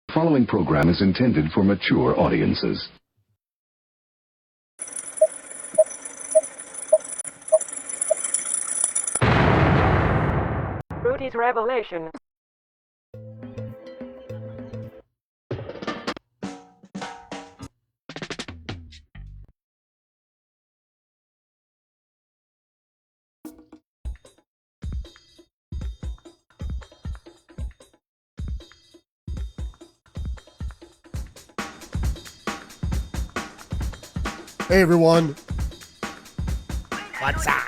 The following program is intended for mature audiences. Rudy's revelation. Hey everyone. What's up?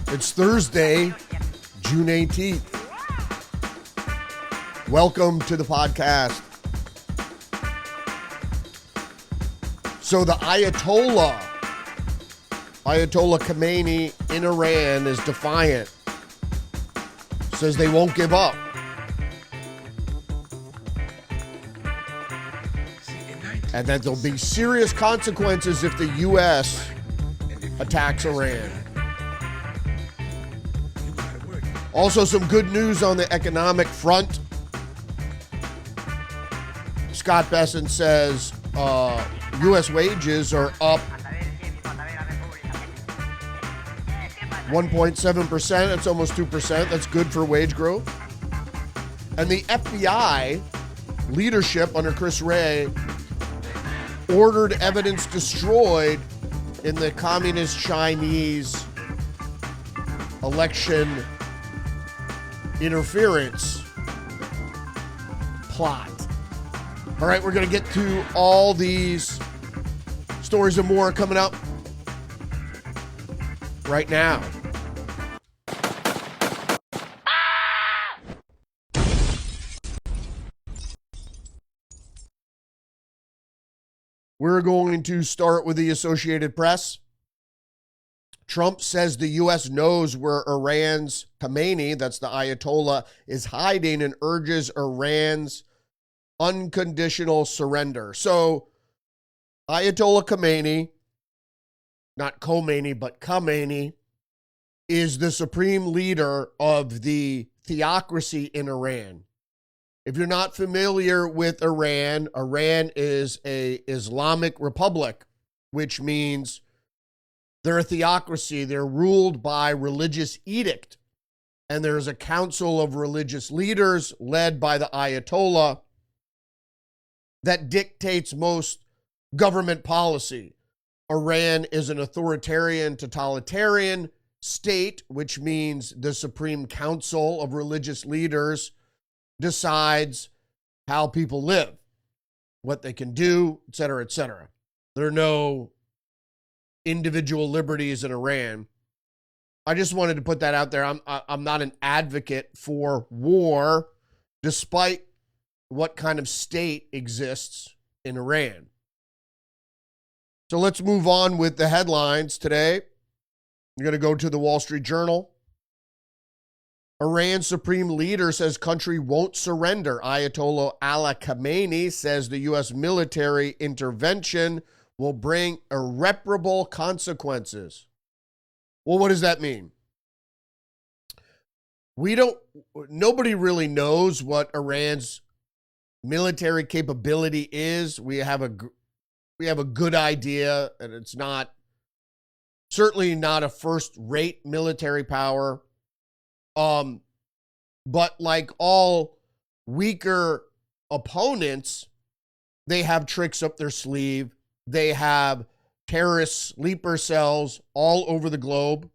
It's Thursday, June 18th. Welcome to the podcast. So the Ayatollah Khomeini in Iran is defiant. Says they won't give up. And that there'll be serious consequences if the U.S. attacks Iran. Also, some good news on the economic front. Scott Bessent says U.S. wages are up 1.7%. That's almost 2%. That's good for wage growth. And the FBI leadership under Chris Wray ordered evidence destroyed in the communist Chinese election interference plot. All right, we're going to get to all these stories and more coming up right now. We're going to start with the Associated Press. Trump says the U.S. knows where Iran's Khomeini, that's the Ayatollah, is hiding and urges Iran's unconditional surrender. So Ayatollah Khomeini, not Khomeini, but Khomeini, is the supreme leader of the theocracy in Iran. If you're not familiar with Iran, Iran is an Islamic republic, which means they're a theocracy. They're ruled by religious edict. And there's a council of religious leaders led by the Ayatollah that dictates most government policy. Iran is an authoritarian, totalitarian state, which means the Supreme Council of religious leaders decides how people live, what they can do, et cetera, et cetera. There are no individual liberties in Iran. I just wanted to put that out there. I'm not an advocate for war, despite what kind of state exists in Iran. So let's move on with the headlines today. I'm going to go to the Wall Street Journal. Iran Supreme Leader says country won't surrender. Ayatollah Khomeini says the U.S. military intervention will bring irreparable consequences. Well, what does that mean? Nobody really knows what Iran's military capability is. We have a good idea, and it's certainly not a first-rate military power. But like all weaker opponents, they have tricks up their sleeve. They have terrorist sleeper cells all over the globe.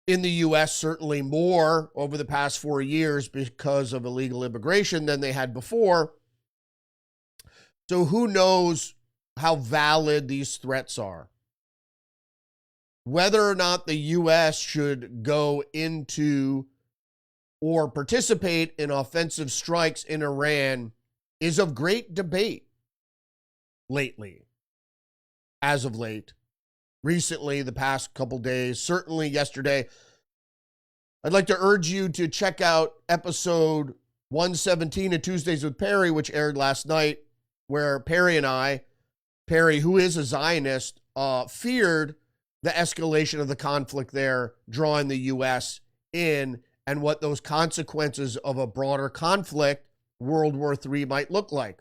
In the U.S., certainly more over the past 4 years because of illegal immigration than they had before. So who knows how valid these threats are? Whether or not the U.S. should go into or participate in offensive strikes in Iran is of great debate lately, as of late. Recently, the past couple days, certainly yesterday. I'd like to urge you to check out episode 117 of Tuesdays with Perry, which aired last night, where Perry and I, Perry, who is a Zionist, feared the escalation of the conflict there, drawing the U.S. in and what those consequences of a broader conflict, World War III, might look like.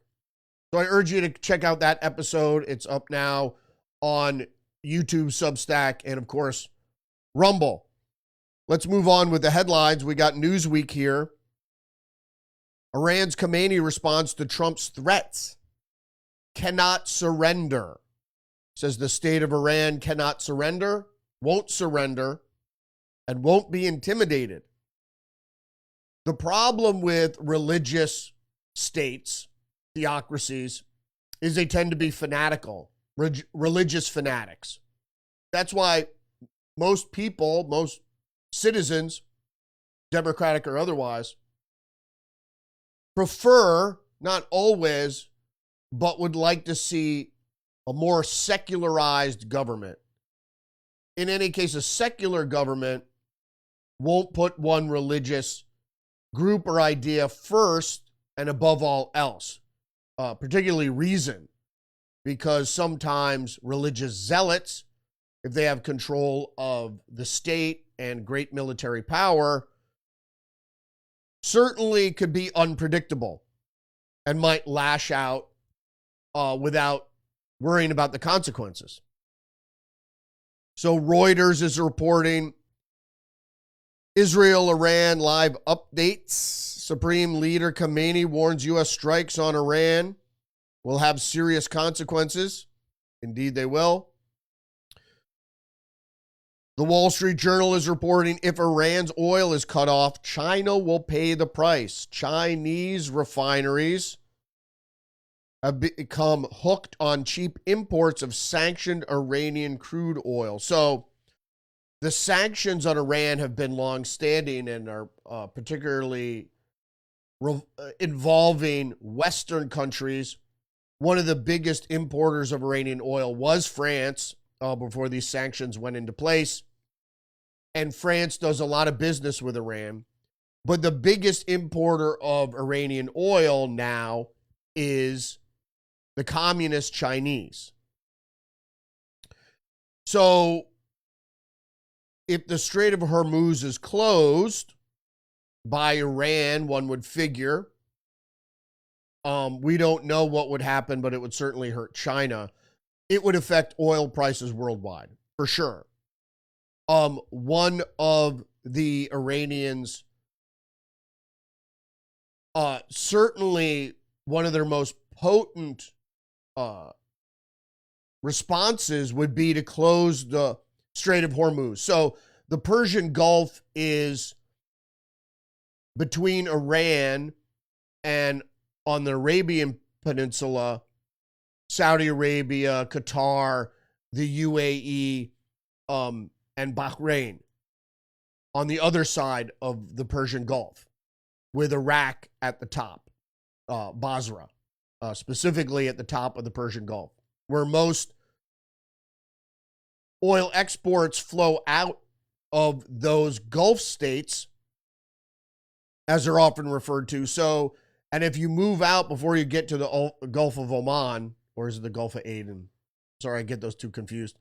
So I urge you to check out that episode. It's up now on YouTube, Substack, and of course, Rumble. Let's move on with the headlines. We got Newsweek here. Iran's Khamenei responds to Trump's threats. Cannot surrender. Says the state of Iran cannot surrender, won't surrender, and won't be intimidated. The problem with religious states, theocracies, is they tend to be fanatical, religious fanatics. That's why most people, most citizens, democratic or otherwise, prefer, not always, but would like to see a more secularized government. In any case, a secular government won't put one religious group or idea first and above all else, particularly reason, because sometimes religious zealots, if they have control of the state and great military power, certainly could be unpredictable and might lash out without worrying about the consequences. So Reuters is reporting Israel-Iran live updates. Supreme Leader Khamenei warns U.S. strikes on Iran will have serious consequences. Indeed, they will. The Wall Street Journal is reporting if Iran's oil is cut off, China will pay the price. Chinese refineries have become hooked on cheap imports of sanctioned Iranian crude oil. So the sanctions on Iran have been long-standing and are particularly involving Western countries. One of the biggest importers of Iranian oil was France before these sanctions went into place. And France does a lot of business with Iran. But the biggest importer of Iranian oil now is the communist Chinese. So if the Strait of Hormuz is closed by Iran, one would figure, we don't know what would happen, but it would certainly hurt China. It would affect oil prices worldwide, for sure. One of the Iranians, certainly one of their most potent responses would be to close the Strait of Hormuz. So the Persian Gulf is between Iran and on the Arabian Peninsula, Saudi Arabia, Qatar, the UAE, and Bahrain on the other side of the Persian Gulf, with Iraq at the top, Basra, specifically at the top of the Persian Gulf, where most oil exports flow out of those Gulf states, as they're often referred to. So, and if you move out before you get to the Gulf of Oman, or is it the Gulf of Aden? Sorry, I get those two confused.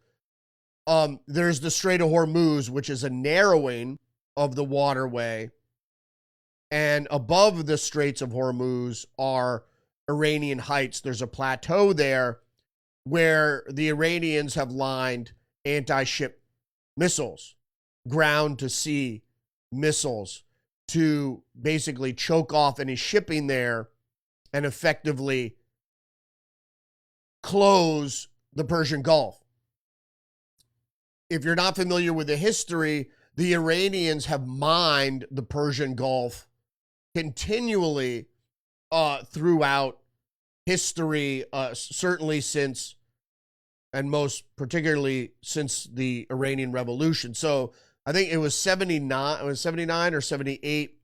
There's the Strait of Hormuz, which is a narrowing of the waterway. And above the Straits of Hormuz are Iranian Heights. There's a plateau there where the Iranians have lined anti-ship missiles, ground-to-sea missiles, to basically choke off any shipping there and effectively close the Persian Gulf. If you're not familiar with the history, the Iranians have mined the Persian Gulf continually throughout history, certainly since, and most particularly since the Iranian Revolution. So I think it was 79 or 78,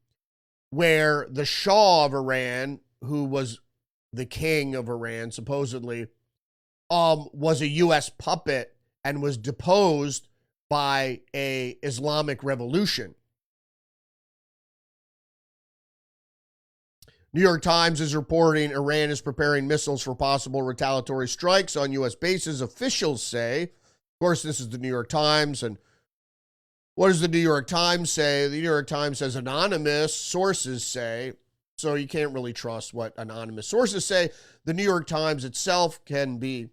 where the Shah of Iran, who was the king of Iran, supposedly, was a U.S. puppet and was deposed by a Islamic revolution. New York Times is reporting Iran is preparing missiles for possible retaliatory strikes on U.S. bases, officials say. Of course, this is the New York Times, and What does the New York Times say? The New York Times says anonymous sources say, so you can't really trust what anonymous sources say. The New York Times itself can be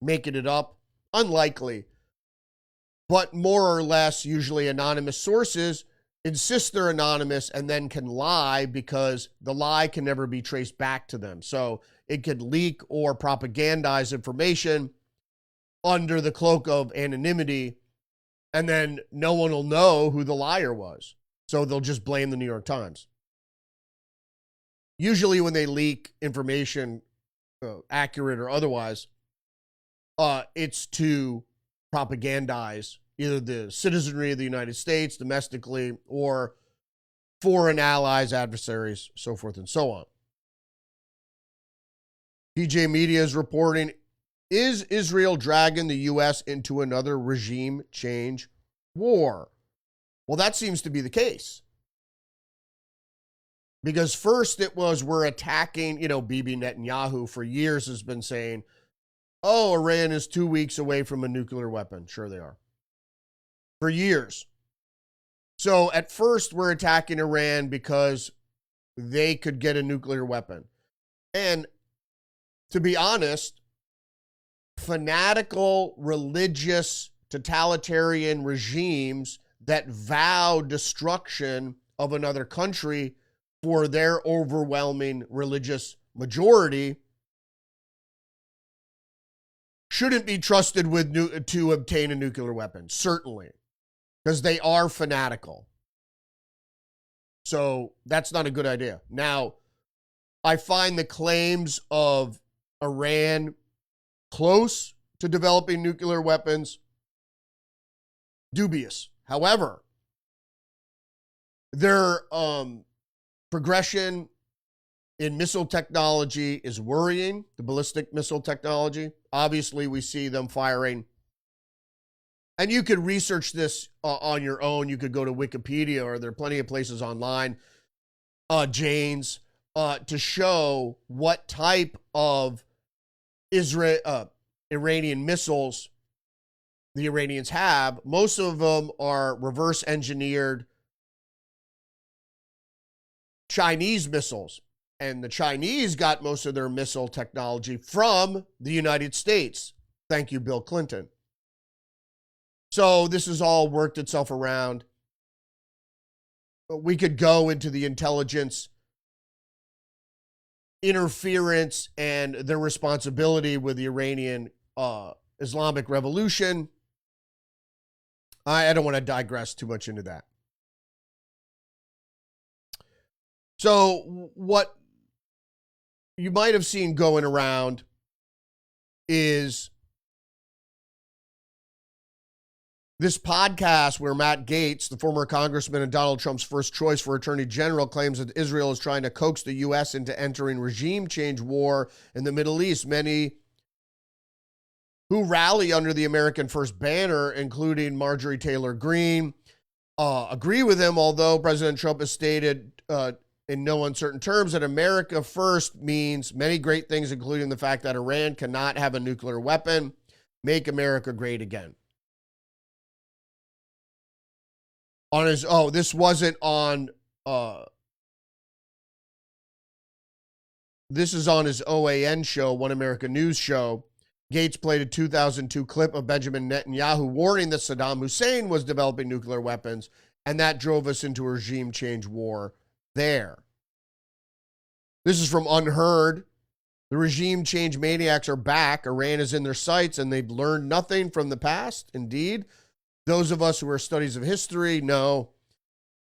making it up. Unlikely. But more or less, usually anonymous sources insist they're anonymous and then can lie because the lie can never be traced back to them. So it could leak or propagandize information under the cloak of anonymity, and then no one will know who the liar was. So they'll just blame the New York Times. Usually when they leak information, accurate or otherwise, it's to propagandize either the citizenry of the United States domestically or foreign allies, adversaries, so forth and so on. PJ Media is reporting, is Israel dragging the U.S. into another regime change war? Well, that seems to be the case. Because first it was we're attacking, Bibi Netanyahu for years has been saying, oh, Iran is 2 weeks away from a nuclear weapon. Sure they are. For years. So at first we're attacking Iran because they could get a nuclear weapon. And to be honest, fanatical, religious, totalitarian regimes that vow destruction of another country for their overwhelming religious majority shouldn't be trusted with to obtain a nuclear weapon, certainly, because they are fanatical. So that's not a good idea. Now, I find the claims of Iran close to developing nuclear weapons dubious. However, their progression in missile technology is worrying, the ballistic missile technology. Obviously, we see them firing. And you could research this on your own. You could go to Wikipedia, or there are plenty of places online, Jane's, to show what type of Iranian missiles the Iranians have. Most of them are reverse engineered Chinese missiles. And the Chinese got most of their missile technology from the United States. Thank you, Bill Clinton. So this has all worked itself around. We could go into the intelligence interference and their responsibility with the Iranian Islamic Revolution. I don't want to digress too much into that. So what you might have seen going around is this podcast where Matt Gaetz, the former congressman and Donald Trump's first choice for attorney general, claims that Israel is trying to coax the U.S. into entering regime change war in the Middle East. Many who rally under the American First banner, including Marjorie Taylor Greene, agree with him, although President Trump has stated in no uncertain terms that America First means many great things, including the fact that Iran cannot have a nuclear weapon. Make America great again. On his, this wasn't on, this is on his OAN show, One America News show. Gaetz played a 2002 clip of Benjamin Netanyahu warning that Saddam Hussein was developing nuclear weapons, and that drove us into a regime change war there. This is from Unheard. The regime change maniacs are back. Iran is in their sights, and they've learned nothing from the past. Indeed, those of us who are studies of history know.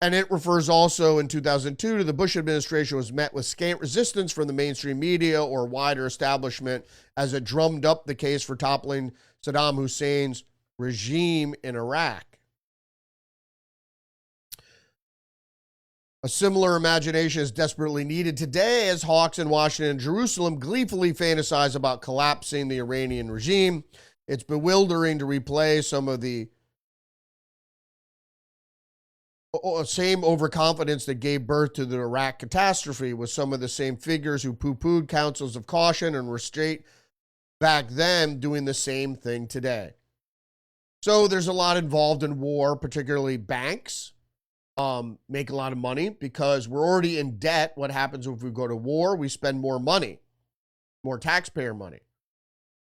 And it refers also in 2002 to the Bush administration was met with scant resistance from the mainstream media or wider establishment as it drummed up the case for toppling Saddam Hussein's regime in Iraq. A similar imagination is desperately needed today as hawks in Washington and Jerusalem gleefully fantasize about collapsing the Iranian regime. It's bewildering to replay some of the same overconfidence that gave birth to the Iraq catastrophe with some of the same figures who poo-pooed counsels of caution and restraint back then doing the same thing today. So there's a lot involved in war, particularly banks make a lot of money because we're already in debt. What happens if we go to war? We spend more money, more taxpayer money.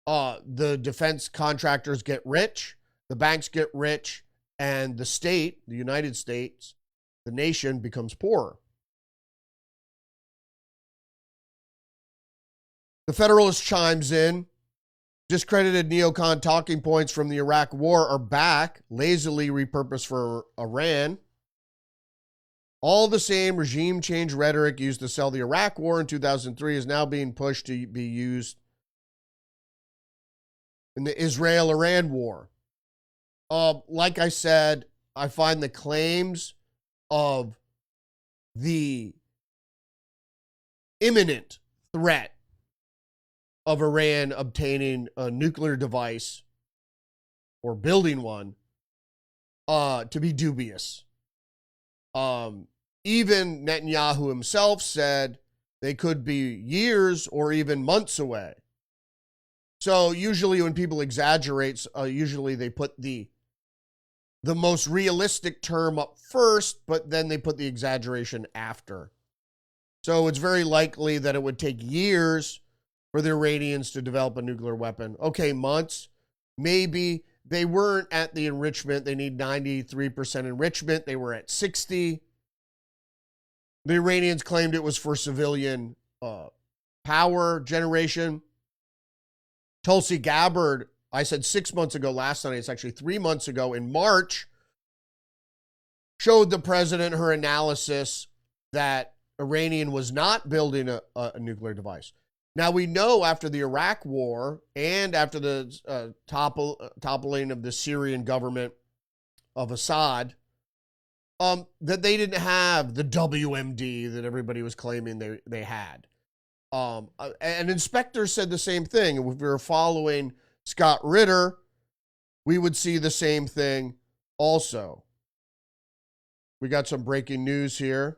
The defense contractors get rich, the banks get rich, and the state, the United States, the nation becomes poorer. The Federalist chimes in. Discredited neocon talking points from the Iraq War are back, lazily repurposed for Iran. All the same regime change rhetoric used to sell the Iraq War in 2003 is now being pushed to be used in the Israel-Iran war. Like I said, I find the claims of the imminent threat of Iran obtaining a nuclear device or building one to be dubious. Even Netanyahu himself said they could be years or even months away. So usually when people exaggerate, usually they put the most realistic term up first, but then they put the exaggeration after. So it's very likely that it would take years for the Iranians to develop a nuclear weapon. Okay, months, maybe. They weren't at the enrichment. They need 93% enrichment. They were at 60. The Iranians claimed it was for civilian power generation. Tulsi Gabbard, I said 6 months ago last night, it's actually 3 months ago in March, showed the president her analysis that Iranian was not building a nuclear device. Now, we know after the Iraq War and after the toppling of the Syrian government of Assad, that they didn't have the WMD that everybody was claiming they had. An inspector said the same thing. If we were following Scott Ritter, we would see the same thing also. We got some breaking news here.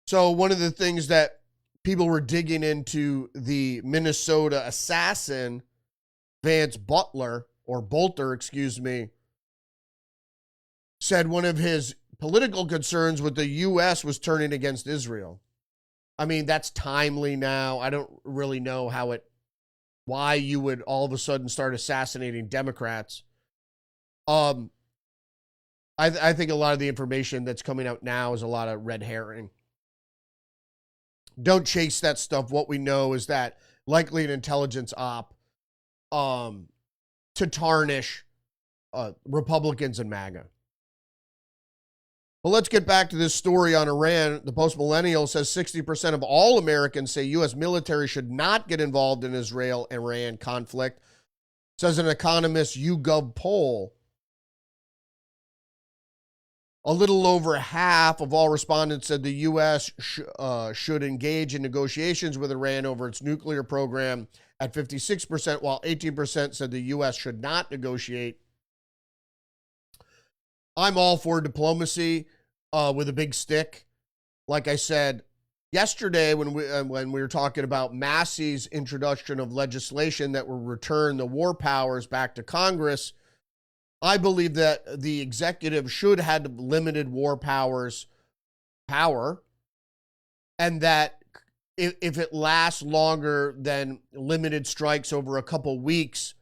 So one of the things that people were digging into the Minnesota assassin, Vance Bolter, said one of his political concerns with the U.S. was turning against Israel. I mean, that's timely now. I don't really know why you would all of a sudden start assassinating Democrats. I think a lot of the information that's coming out now is a lot of red herring. Don't chase that stuff. What we know is that likely an intelligence op to tarnish Republicans and MAGA. Well, let's get back to this story on Iran. The Post-Millennial says 60% of all Americans say U.S. military should not get involved in Israel-Iran conflict, says an Economist YouGov poll. A little over half of all respondents said the U.S. should engage in negotiations with Iran over its nuclear program at 56%, while 18% said the U.S. should not negotiate. I'm all for diplomacy with a big stick. Like I said yesterday when we were talking about Massey's introduction of legislation that will return the war powers back to Congress, I believe that the executive should have limited war power, and that if it lasts longer than limited strikes over a couple weeks,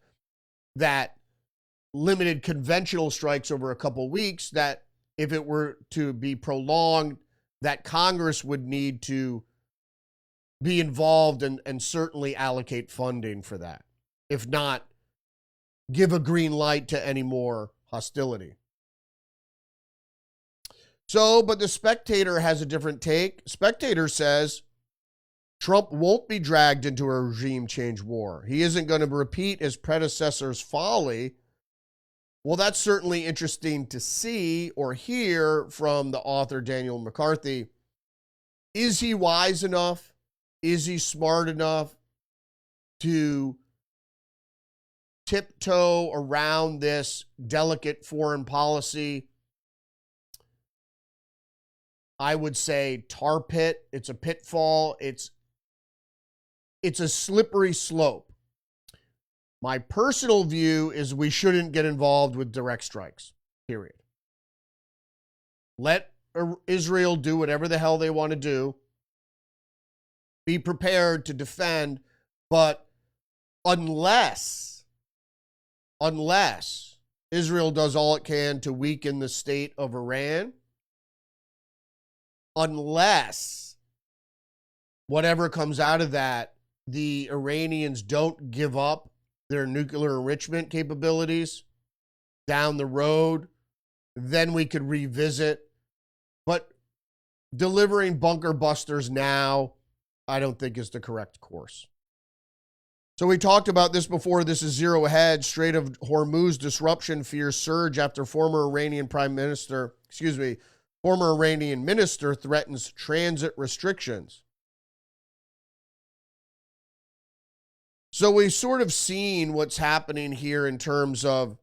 that limited conventional strikes over a couple weeks, that if it were to be prolonged, that Congress would need to be involved and certainly allocate funding for that. If not, give a green light to any more hostility. So, but the Spectator has a different take. Spectator says Trump won't be dragged into a regime change war. He isn't going to repeat his predecessor's folly. Well, that's certainly interesting to see or hear from the author Daniel McCarthy. Is he wise enough? Is he smart enough to tiptoe around this delicate foreign policy? I would say tar pit. It's a pitfall. It's a slippery slope. My personal view is we shouldn't get involved with direct strikes, period. Let Israel do whatever the hell they want to do. Be prepared to defend, but unless Israel does all it can to weaken the state of Iran, unless whatever comes out of that, the Iranians don't give up their nuclear enrichment capabilities down the road, then we could revisit. But delivering bunker busters now, I don't think is the correct course. So we talked about this before. This is Zero Hedge. Strait of Hormuz disruption fears surge after former Iranian minister threatens transit restrictions. So we've sort of seen what's happening here in terms of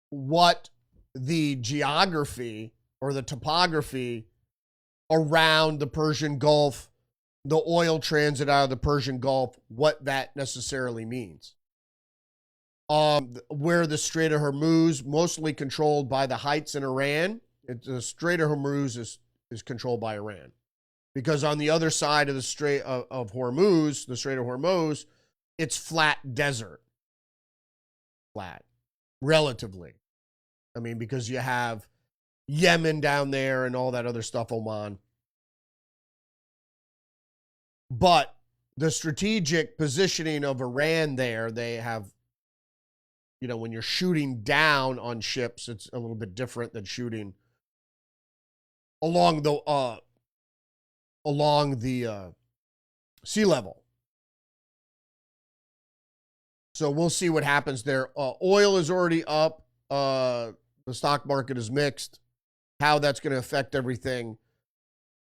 what the geography or the topography around the Persian Gulf, the oil transit out of the Persian Gulf, what that necessarily means. Where the Strait of Hormuz, mostly controlled by the Heights in Iran, the Strait of Hormuz is controlled by Iran. Because on the other side of the Strait of Hormuz, the Strait of Hormuz, it's flat desert. Flat, relatively. I mean, because you have Yemen down there and all that other stuff, Oman. But the strategic positioning of Iran there, they have, when you're shooting down on ships, it's a little bit different than shooting along the sea level. So we'll see what happens there. Oil is already up. The stock market is mixed. How that's going to affect everything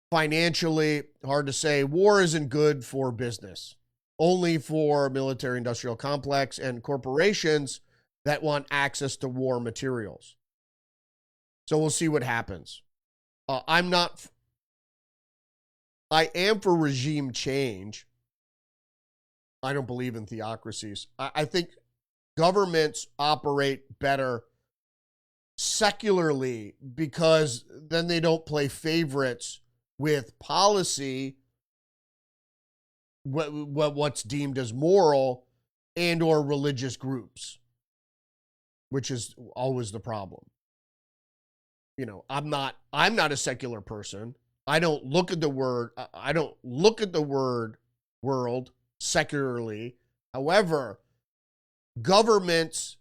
financially, hard to say. War isn't good for business, only for military industrial complex and corporations that want access to war materials. So we'll see what happens. I am for regime change. I don't believe in theocracies. I think governments operate better secularly because then they don't play favorites with policy, what's deemed as moral, and or religious groups, which is always the problem. I'm not a secular person. I don't look at the word world secularly. However, governments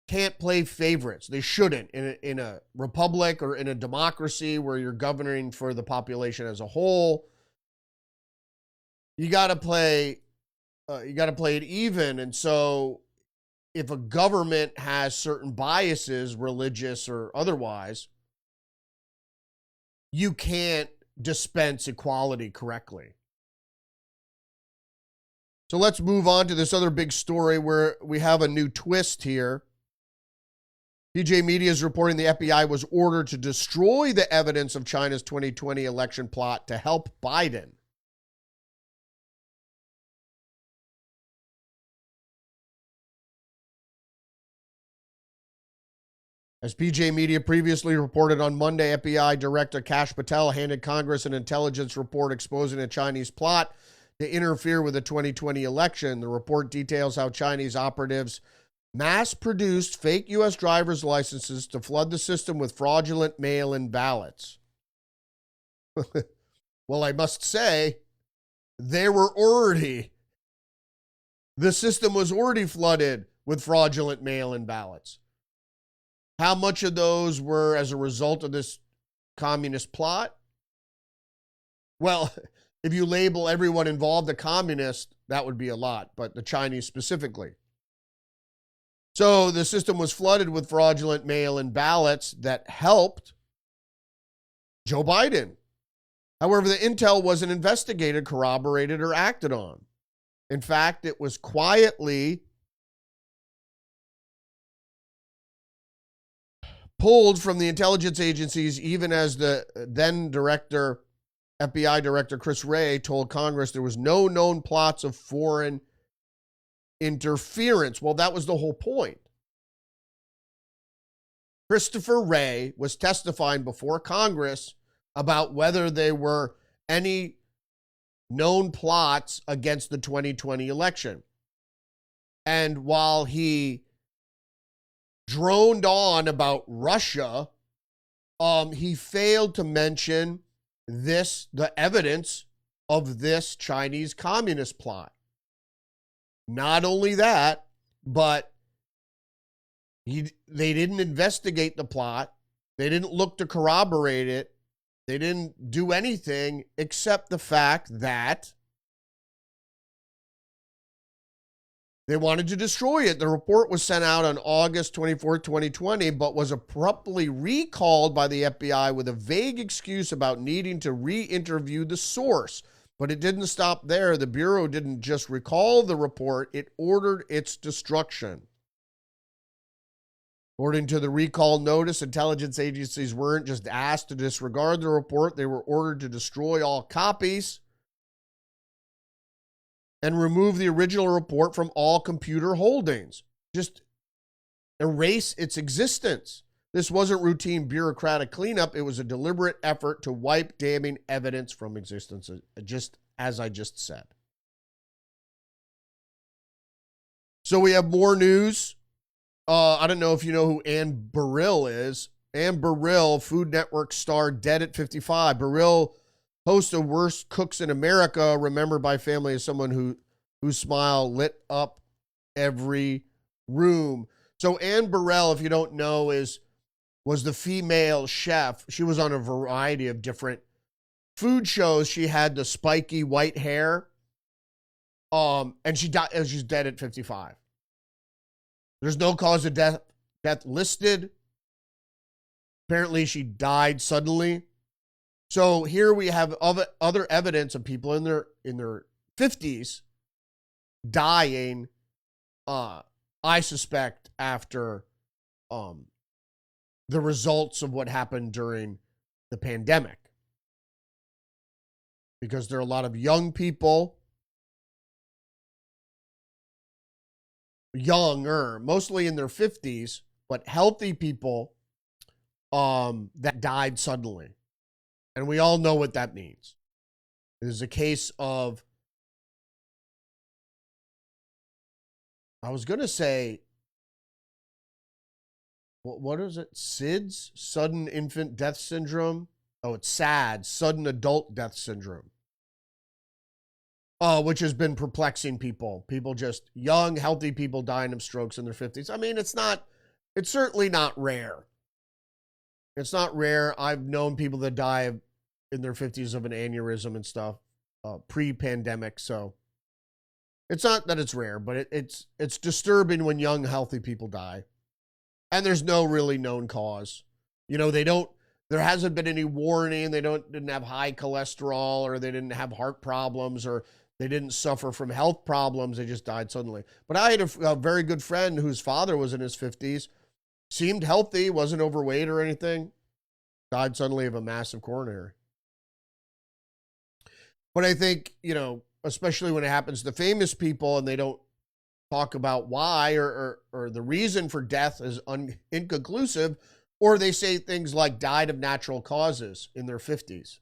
can't play favorites. They shouldn't in a republic or in a democracy where you're governing for the population as a whole. You got to play it even. And so if a government has certain biases, religious or otherwise, you can't dispense equality correctly. So let's move on to this other big story where we have a new twist here. PJ Media is reporting the FBI was ordered to destroy the evidence of China's 2020 election plot to help Biden. As PJ Media previously reported on Monday, FBI Director Kash Patel handed Congress an intelligence report exposing a Chinese plot to interfere with the 2020 election. The report details how Chinese operatives mass-produced fake U.S. driver's licenses to flood the system with fraudulent mail-in ballots. Well, I must say, the system was already flooded with fraudulent mail-in ballots. How much of those were as a result of this communist plot? Well, if you label everyone involved a communist, that would be a lot, but the Chinese specifically. So the system was flooded with fraudulent mail-in ballots that helped Joe Biden. However, the intel wasn't investigated, corroborated, or acted on. In fact, it was quietly pulled from the intelligence agencies, even as the then FBI Director Chris Wray told Congress there was no known plots of foreign interference. Well, that was the whole point. Christopher Wray was testifying before Congress about whether there were any known plots against the 2020 election. And while he droned on about Russia, he failed to mention the evidence of this Chinese communist plot. Not only that, but they didn't investigate the plot. They didn't look to corroborate it. They didn't do anything except the fact that they wanted to destroy it. The report was sent out on August 24, 2020, but was abruptly recalled by the FBI with a vague excuse about needing to re-interview the source. But it didn't stop there. The Bureau didn't just recall the report, it ordered its destruction. According to the recall notice, intelligence agencies weren't just asked to disregard the report, they were ordered to destroy all copies and remove the original report from all computer holdings. Just erase its existence. This wasn't routine bureaucratic cleanup. It was a deliberate effort to wipe damning evidence from existence, just as I just said. So we have more news. I don't know if you know who Ann Burrill is. Ann Burrill, Food Network star, dead at 55. Burrill, host of Worst Cooks in America, remembered by family as someone whose smile lit up every room. So Ann Burrill, if you don't know, was the female chef. She was on a variety of different food shows. She had the spiky white hair. And she died. She's dead at 55. There's no cause of death listed. Apparently, she died suddenly. So here we have other evidence of people in their 50s dying. I suspect after the results of what happened during the pandemic, because there are a lot of young people. Younger, mostly in their 50s, but healthy people that died suddenly. And we all know what that means. It is a case of, I was going to say, what is it? SIDS? Sudden Infant Death Syndrome? Oh, it's SAD, Sudden Adult Death Syndrome. Which has been perplexing people. People just, young, healthy people dying of strokes in their 50s. I mean, it's certainly not rare. It's not rare. I've known people that die in their 50s of an aneurysm and stuff, pre-pandemic. So it's not that it's rare, but it's disturbing when young, healthy people die. And there's no really known cause. You know, there hasn't been any warning. They didn't have high cholesterol, or they didn't have heart problems, or they didn't suffer from health problems. They just died suddenly. But I had a very good friend whose father was in his 50s, seemed healthy, wasn't overweight or anything, died suddenly of a massive coronary. But I think, you know, especially when it happens to famous people and they don't talk about why or the reason for death is inconclusive, or they say things like died of natural causes in their 50s.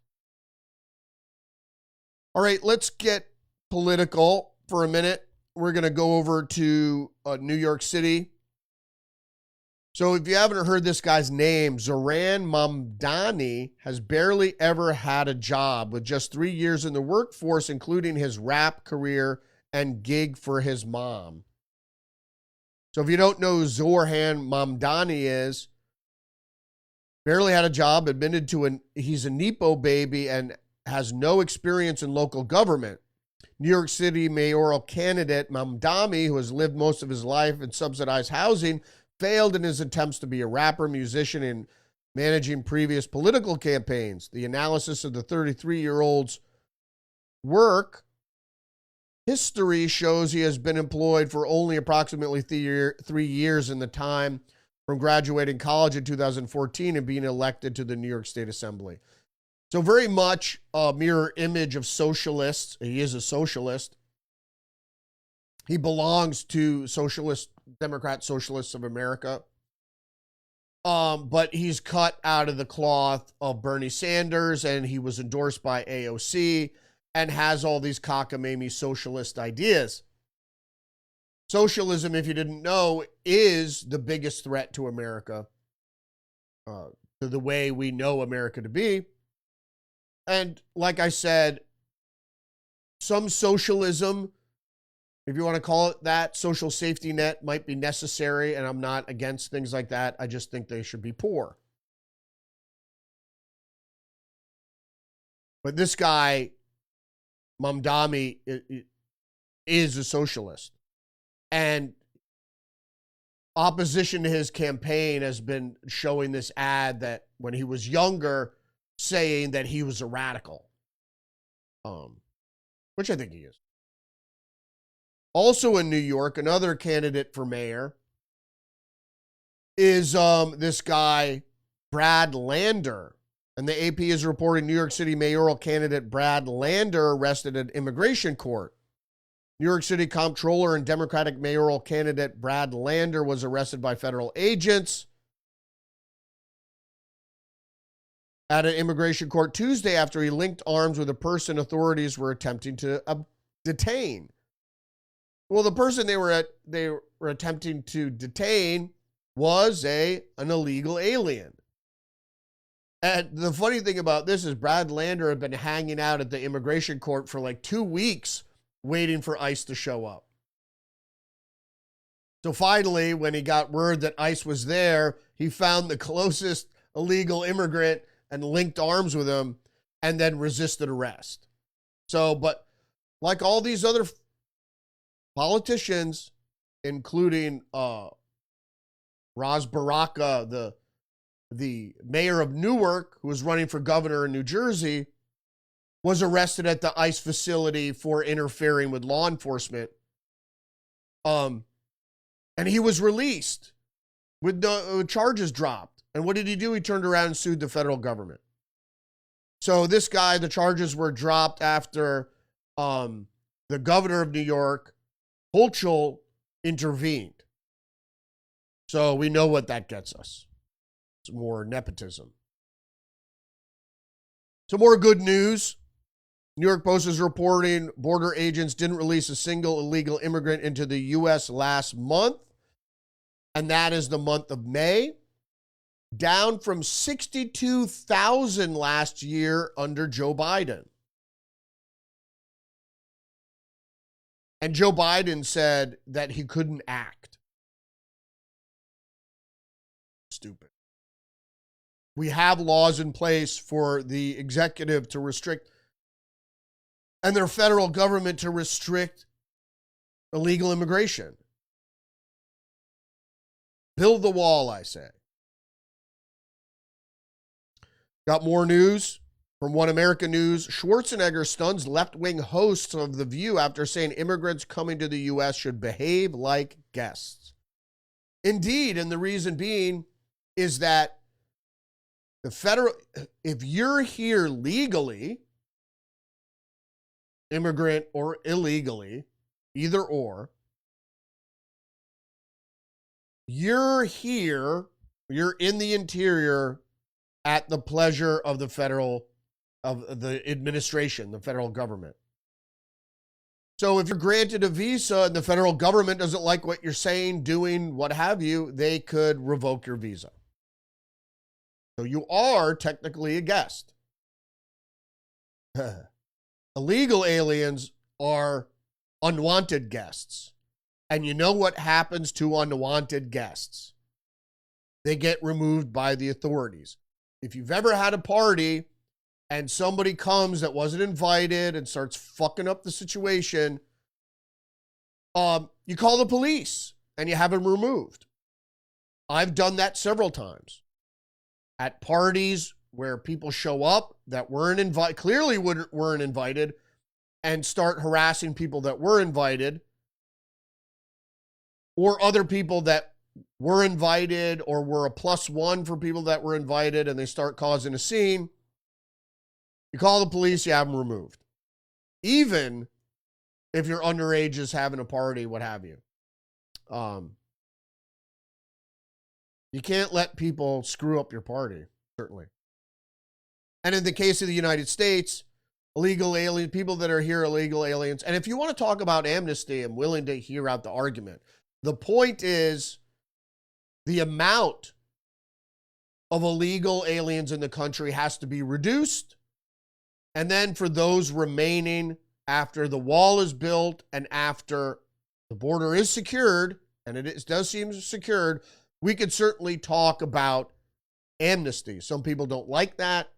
All right, let's get political for a minute. We're going to go over to New York City. So if you haven't heard this guy's name, Zohran Mamdani has barely ever had a job, with just 3 years in the workforce, including his rap career and gig for his mom. So if you don't know who Zohran Mamdani is, barely had a job, admitted to he's a Nepo baby and has no experience in local government. New York City mayoral candidate Mamdani, who has lived most of his life in subsidized housing, failed in his attempts to be a rapper, musician, and managing previous political campaigns. The analysis of the 33-year-old's work history shows he has been employed for only approximately 3 years in the time from graduating college in 2014 and being elected to the New York State Assembly. So very much a mirror image of socialists. He is a socialist. He belongs to Democrat Socialists of America. But he's cut out of the cloth of Bernie Sanders, and he was endorsed by AOC and has all these cockamamie socialist ideas. Socialism, if you didn't know, is the biggest threat to America, to the way we know America to be. And like I said, some socialism, if you want to call it that, social safety net might be necessary, and I'm not against things like that. I just think they should be poor. But this guy, Mamdani, is a socialist. And opposition to his campaign has been showing this ad that when he was younger, saying that he was a radical. Which I think he is. Also in New York, another candidate for mayor is this guy, Brad Lander. And the AP is reporting New York City mayoral candidate Brad Lander arrested at immigration court. New York City comptroller and Democratic mayoral candidate Brad Lander was arrested by federal agents at an immigration court Tuesday after he linked arms with a person authorities were attempting to detain. Well, the person they were attempting to detain was an illegal alien. And the funny thing about this is Brad Lander had been hanging out at the immigration court for like 2 weeks waiting for ICE to show up. So finally, when he got word that ICE was there, he found the closest illegal immigrant and linked arms with him and then resisted arrest. So, but like all these other politicians, including Ras Baraka, the mayor of Newark, who was running for governor in New Jersey, was arrested at the ICE facility for interfering with law enforcement. And he was released with the charges dropped. And what did he do? He turned around and sued the federal government. So this guy, the charges were dropped after the governor of New York, Hochul, intervened. So we know what that gets us. It's more nepotism. Some more good news. New York Post is reporting border agents didn't release a single illegal immigrant into the U.S. last month, and that is the month of May, down from 62,000 last year under Joe Biden. And Joe Biden said that he couldn't act. Stupid. We have laws in place for the executive to restrict and their federal government to restrict illegal immigration. Build the wall, I say. Got more news from One America News. Schwarzenegger stuns left-wing hosts of The View after saying immigrants coming to the U.S. should behave like guests. Indeed, and the reason being is that the federal, if you're here legally, immigrant or illegally, either or, you're here, you're in the interior at the pleasure of the administration, the federal government. So if you're granted a visa and the federal government doesn't like what you're saying, doing, what have you, they could revoke your visa. So you are technically a guest. Illegal aliens are unwanted guests. And you know what happens to unwanted guests? They get removed by the authorities. If you've ever had a party and somebody comes that wasn't invited and starts fucking up the situation, you call the police and you have them removed. I've done that several times. At parties where people show up that clearly weren't invited, and start harassing people that were invited, or other people that were invited or were a +1 for people that were invited, and they start causing a scene. You call the police, you have them removed. Even if you're underage is having a party, what have you. You can't let people screw up your party, certainly. And in the case of the United States, illegal alien, people that are here, illegal aliens. And if you want to talk about amnesty, I'm willing to hear out the argument. The point is the amount of illegal aliens in the country has to be reduced. And then for those remaining after the wall is built and after the border is secured, and does seem secured, we could certainly talk about amnesty. Some people don't like that.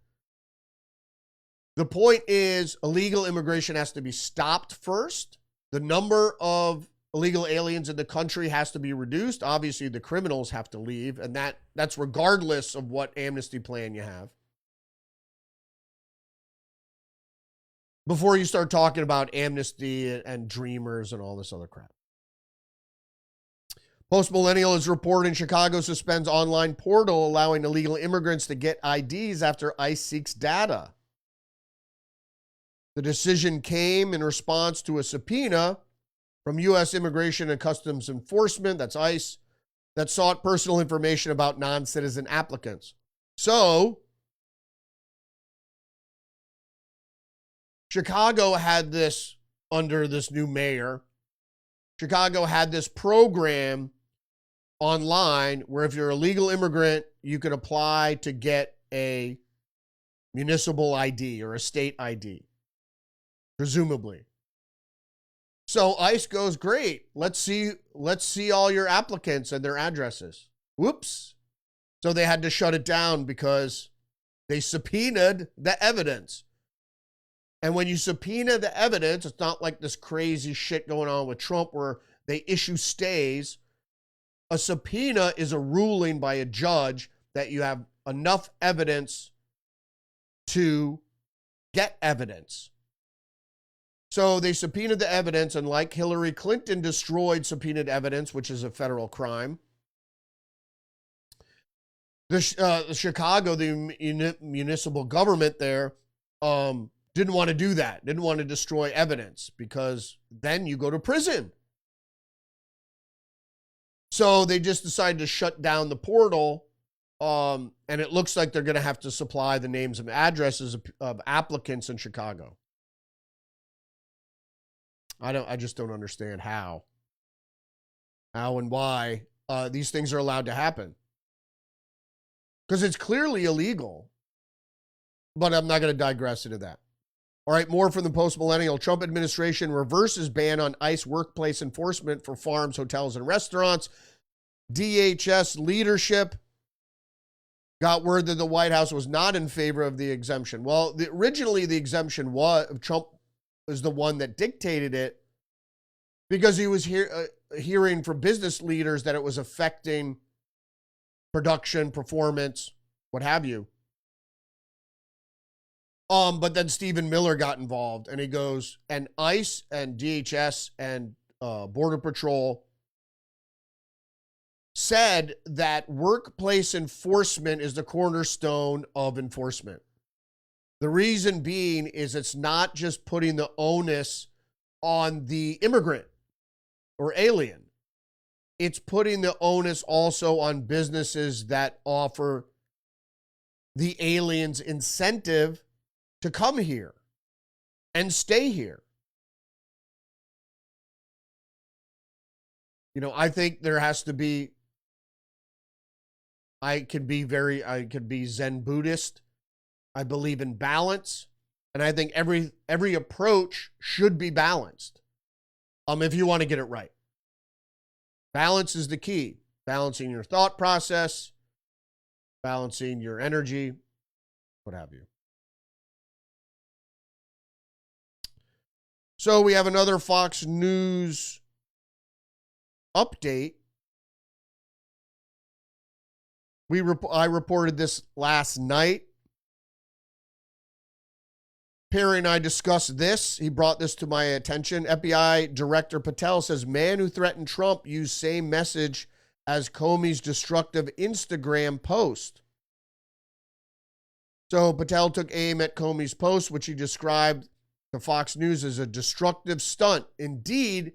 The point is illegal immigration has to be stopped first. The number of illegal aliens in the country has to be reduced. Obviously, the criminals have to leave, and that's regardless of what amnesty plan you have. Before you start talking about amnesty and dreamers and all this other crap. Postmillennial is reporting Chicago suspends online portal allowing illegal immigrants to get IDs after ICE seeks data. The decision came in response to a subpoena from U.S. Immigration and Customs Enforcement, that's ICE, that sought personal information about non-citizen applicants. So, Chicago had this, under this new mayor, Chicago had this program online where if you're a legal immigrant, you could apply to get a municipal ID or a state ID, presumably. So ICE goes, great, let's see all your applicants and their addresses. Whoops. So they had to shut it down because they subpoenaed the evidence. And when you subpoena the evidence, it's not like this crazy shit going on with Trump where they issue stays. A subpoena is a ruling by a judge that you have enough evidence to get evidence. So they subpoenaed the evidence, and like Hillary Clinton destroyed subpoenaed evidence, which is a federal crime, the Chicago, the municipal government there, didn't want to do that, didn't want to destroy evidence because then you go to prison. So they just decided to shut down the portal, and it looks like they're going to have to supply the names and addresses of applicants in Chicago. I just don't understand how and why these things are allowed to happen. Because it's clearly illegal, but I'm not going to digress into that. All right, more from the post-millennial. Trump administration reverses ban on ICE workplace enforcement for farms, hotels, and restaurants. DHS leadership got word that the White House was not in favor of the exemption. Well, originally the exemption was, Trump was the one that dictated it because he was hearing from business leaders that it was affecting production, performance, what have you. But then Stephen Miller got involved, and he goes, and ICE and DHS and Border Patrol said that workplace enforcement is the cornerstone of enforcement. The reason being is it's not just putting the onus on the immigrant or alien. It's putting the onus also on businesses that offer the aliens incentive to come here and stay here. You know, I think there has to be, I could be Zen Buddhist. I believe in balance. And I think every approach should be balanced. If you want to get it right. Balance is the key. Balancing your thought process, balancing your energy, what have you. So we have another Fox News update. I reported this last night. Perry and I discussed this. He brought this to my attention. FBI Director Patel says man who threatened Trump used same message as Comey's destructive Instagram post. So Patel took aim at Comey's post, which he described to Fox News is a destructive stunt. Indeed,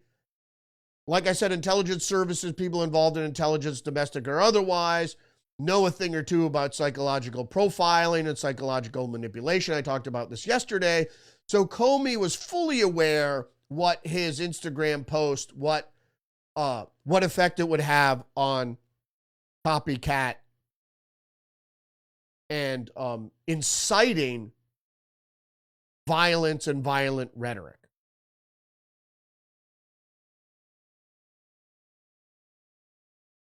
like I said, intelligence services, people involved in intelligence, domestic or otherwise, know a thing or two about psychological profiling and psychological manipulation. I talked about this yesterday. So Comey was fully aware what his Instagram post, what effect it would have on copycat and inciting violence and violent rhetoric.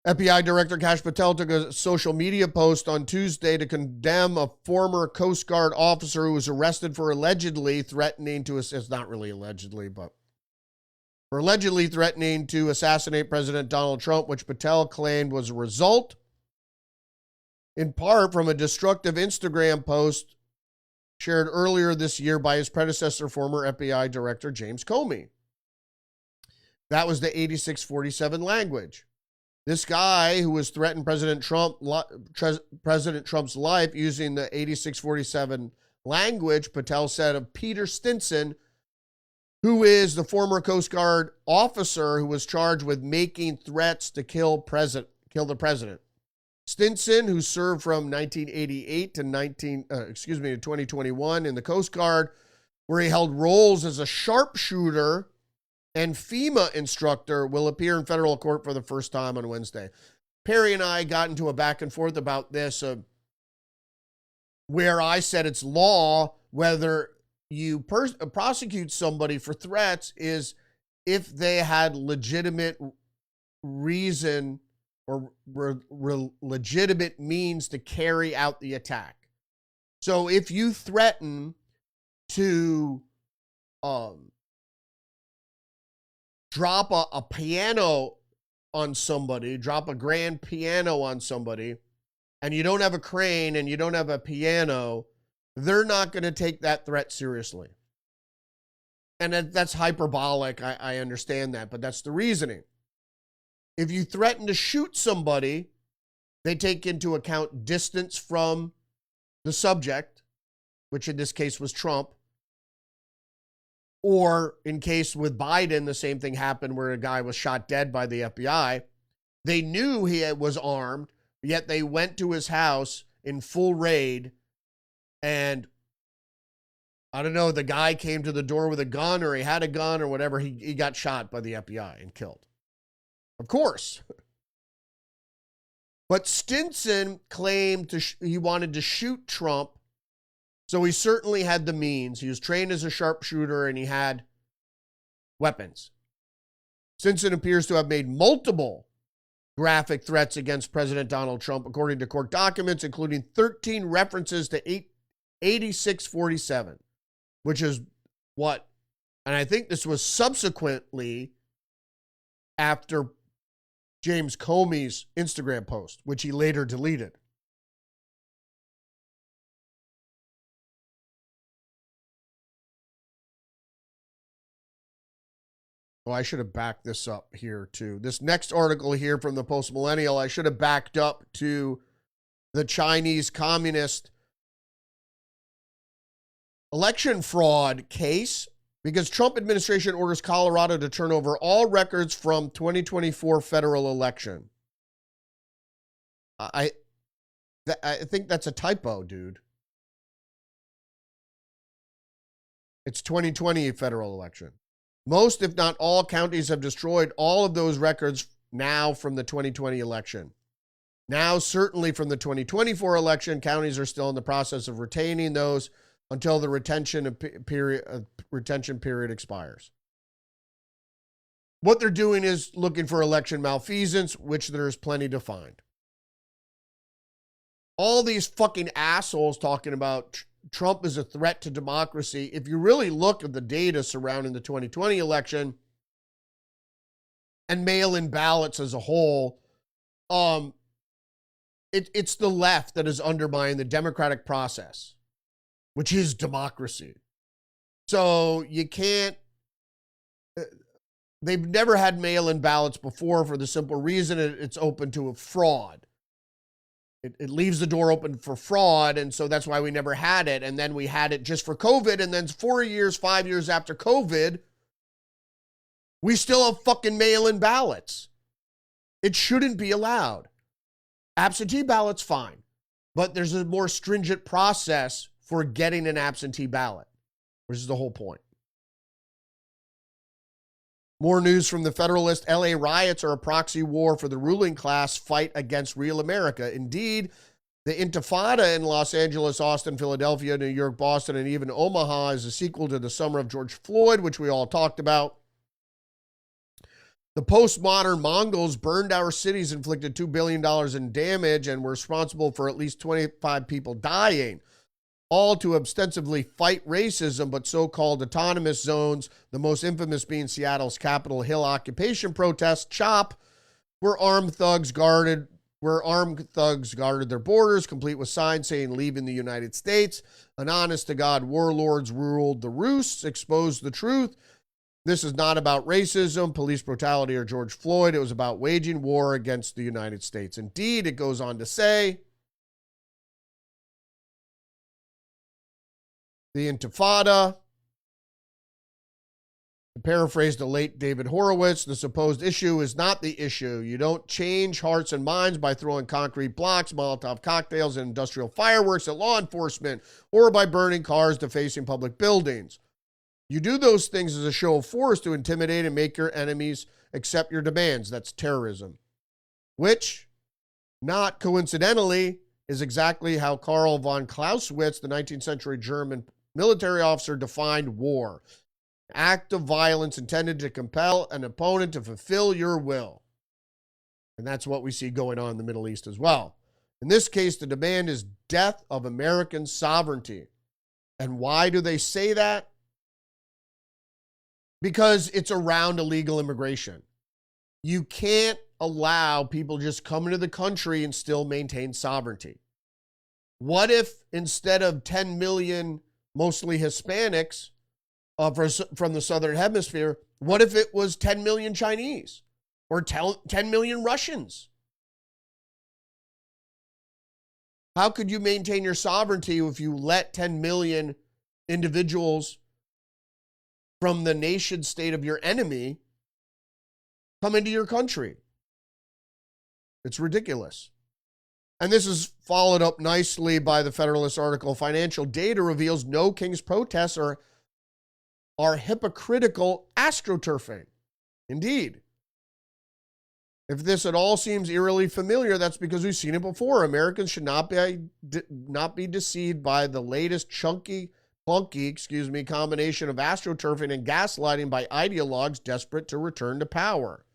FBI Director Kash Patel took a social media post on Tuesday to condemn a former Coast Guard officer who was arrested for allegedly threatening to, it's not really allegedly, but for allegedly threatening to assassinate President Donald Trump, which Patel claimed was a result, in part, from a destructive Instagram post shared earlier this year by his predecessor, former FBI Director James Comey. That was the 8647 language. This guy who was threatened President Trump's life using the 8647 language, Patel said of Peter Stinson, who is the former Coast Guard officer who was charged with making threats to kill the president. Stinson, who served from 1988 to 2021 in the Coast Guard, where he held roles as a sharpshooter and FEMA instructor, will appear in federal court for the first time on Wednesday. Perry and I got into a back and forth about this, where I said it's law whether you prosecute somebody for threats is if they had legitimate reason or legitimate means to carry out the attack. So if you threaten to drop a piano on somebody, drop a grand piano on somebody, and you don't have a crane and you don't have a piano, they're not going to take that threat seriously. And that's hyperbolic. I understand that, but that's the reasoning. If you threaten to shoot somebody, they take into account distance from the subject, which in this case was Trump. Or in case with Biden, the same thing happened where a guy was shot dead by the FBI. They knew he was armed, yet they went to his house in full raid. And I don't know, the guy came to the door with a gun or he had a gun or whatever. He got shot by the FBI and killed. Of course. But Stinson claimed he wanted to shoot Trump. So he certainly had the means. He was trained as a sharpshooter and he had weapons. Stinson appears to have made multiple graphic threats against President Donald Trump, according to court documents, including 13 references to 8647, which is what, and I think this was subsequently after James Comey's Instagram post, which he later deleted. Oh, I should have backed this up here too. This next article here from the Post Millennial, I should have backed up to the Chinese Communist election fraud case, because Trump administration orders Colorado to turn over all records from 2024 federal election. I think that's a typo, dude. It's 2020 federal election. Most, if not all, counties have destroyed all of those records now from the 2020 election. Now, certainly from the 2024 election, counties are still in the process of retaining those until the retention period expires. What they're doing is looking for election malfeasance, which there's plenty to find. All these fucking assholes talking about Trump is a threat to democracy. If you really look at the data surrounding the 2020 election and mail-in ballots as a whole, it's the left that is undermining the democratic process, which is democracy. So you can't, they've never had mail-in ballots before for the simple reason it's open to a fraud. It leaves the door open for fraud, and so that's why we never had it. And then we had it just for COVID, and then 4 years, 5 years after COVID, we still have fucking mail-in ballots. It shouldn't be allowed. Absentee ballots, fine, but there's a more stringent process for getting an absentee ballot, which is the whole point. More news from the Federalist. LA riots are a proxy war for the ruling class fight against real America. Indeed, the Intifada in Los Angeles, Austin, Philadelphia, New York, Boston, and even Omaha is a sequel to the summer of George Floyd, which we all talked about. The postmodern Mongols burned our cities, inflicted $2 billion in damage, and were responsible for at least 25 people dying, all to ostensibly fight racism, but so-called autonomous zones, the most infamous being Seattle's Capitol Hill occupation protest, CHOP, where armed thugs guarded their borders, complete with signs saying leaving the United States. An honest-to-God warlords ruled the roosts, exposed the truth. This is not about racism, police brutality, or George Floyd. It was about waging war against the United States. Indeed, it goes on to say, the Intifada, to paraphrase the late David Horowitz, the supposed issue is not the issue. You don't change hearts and minds by throwing concrete blocks, Molotov cocktails, and industrial fireworks at law enforcement, or by burning cars defacing public buildings. You do those things as a show of force to intimidate and make your enemies accept your demands. That's terrorism. Which, not coincidentally, is exactly how Karl von Clausewitz, the 19th century German military officer, defined war. An act of violence intended to compel an opponent to fulfill your will. And that's what we see going on in the Middle East as well. In this case, the demand is death of American sovereignty. And why do they say that? Because it's around illegal immigration. You can't allow people just come into the country and still maintain sovereignty. What if instead of 10 million, mostly Hispanics from the Southern Hemisphere, what if it was 10 million Chinese or 10 million Russians? How could you maintain your sovereignty if you let 10 million individuals from the nation state of your enemy come into your country? It's ridiculous. And this is followed up nicely by the Federalist article. Financial data reveals no King's protests are hypocritical astroturfing. Indeed. If this at all seems eerily familiar, that's because we've seen it before. Americans should not be deceived by the latest clunky combination of astroturfing and gaslighting by ideologues desperate to return to power.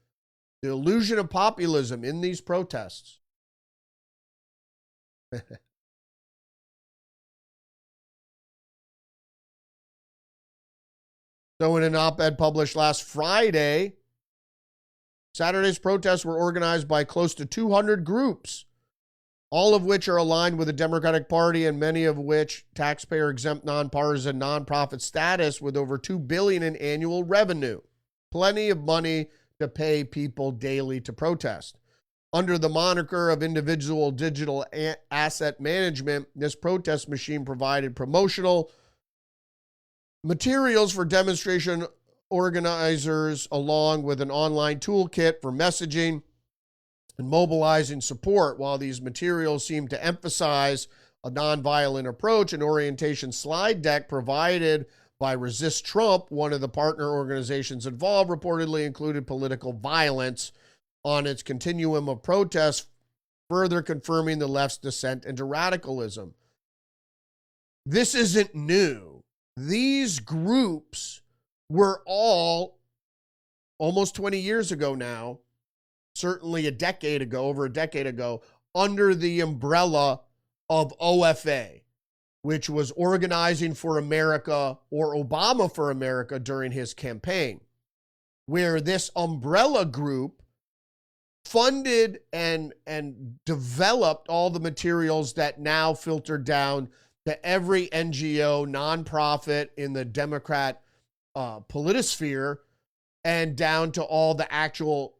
The illusion of populism in these protests. So in an op-ed published last Friday, Saturday's protests were organized by close to 200 groups, all of which are aligned with the Democratic Party and many of which taxpayer-exempt, nonpartisan, nonprofit status with over $2 billion in annual revenue. Plenty of money to pay people daily to protest. Under the moniker of individual digital asset management, this protest machine provided promotional materials for demonstration organizers, along with an online toolkit for messaging and mobilizing support. While these materials seem to emphasize a nonviolent approach, an orientation slide deck provided by Resist Trump, one of the partner organizations involved, reportedly included political violence on its continuum of protests, further confirming the left's descent into radicalism. This isn't new. These groups were all almost 20 years ago now, certainly over a decade ago, under the umbrella of OFA, which was Organizing for America, or Obama for America, during his campaign, where this umbrella group funded and developed all the materials that now filter down to every NGO, nonprofit in the Democrat politosphere, and down to all the actual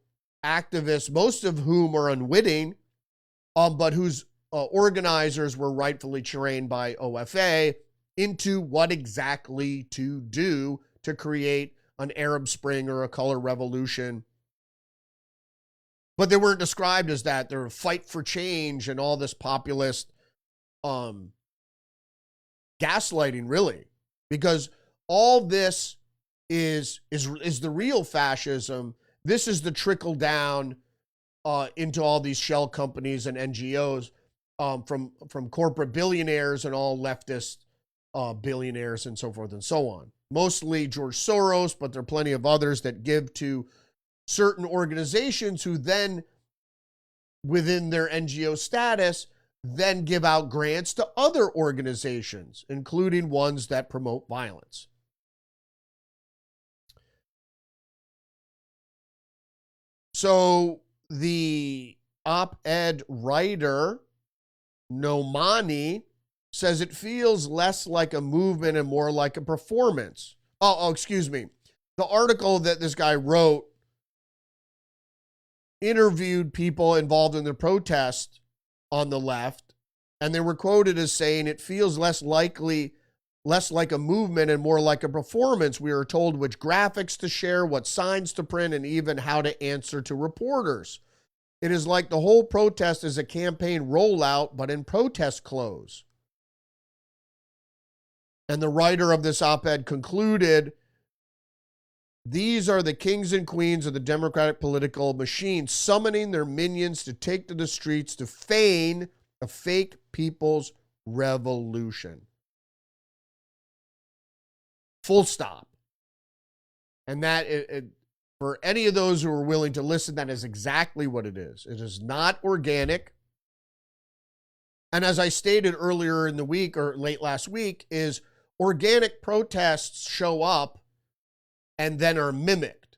activists, most of whom are unwitting, but whose organizers were rightfully trained by OFA into what exactly to do to create an Arab Spring or a color revolution. But they weren't described as that. They're a fight for change and all this populist gaslighting, really, because all this is the real fascism. This is the trickle down into all these shell companies and NGOs from corporate billionaires and all leftist billionaires and so forth and so on. Mostly George Soros, but there are plenty of others that give to certain organizations who then, within their NGO status, then give out grants to other organizations, including ones that promote violence. So the op-ed writer, Nomani, says it feels less like a movement and more like a performance. Excuse me. The article that this guy wrote interviewed people involved in the protest on the left, and they were quoted as saying it feels less like a movement and more like a performance. We are told which graphics to share, what signs to print, and even how to answer to reporters. It is like the whole protest is a campaign rollout, but in protest clothes. And the writer of this op-ed concluded, these are the kings and queens of the democratic political machine summoning their minions to take to the streets to feign a fake people's revolution. Full stop. And that, for any of those who are willing to listen, that is exactly what it is. It is not organic. And as I stated earlier in the week or late last week, is organic protests show up and then are mimicked.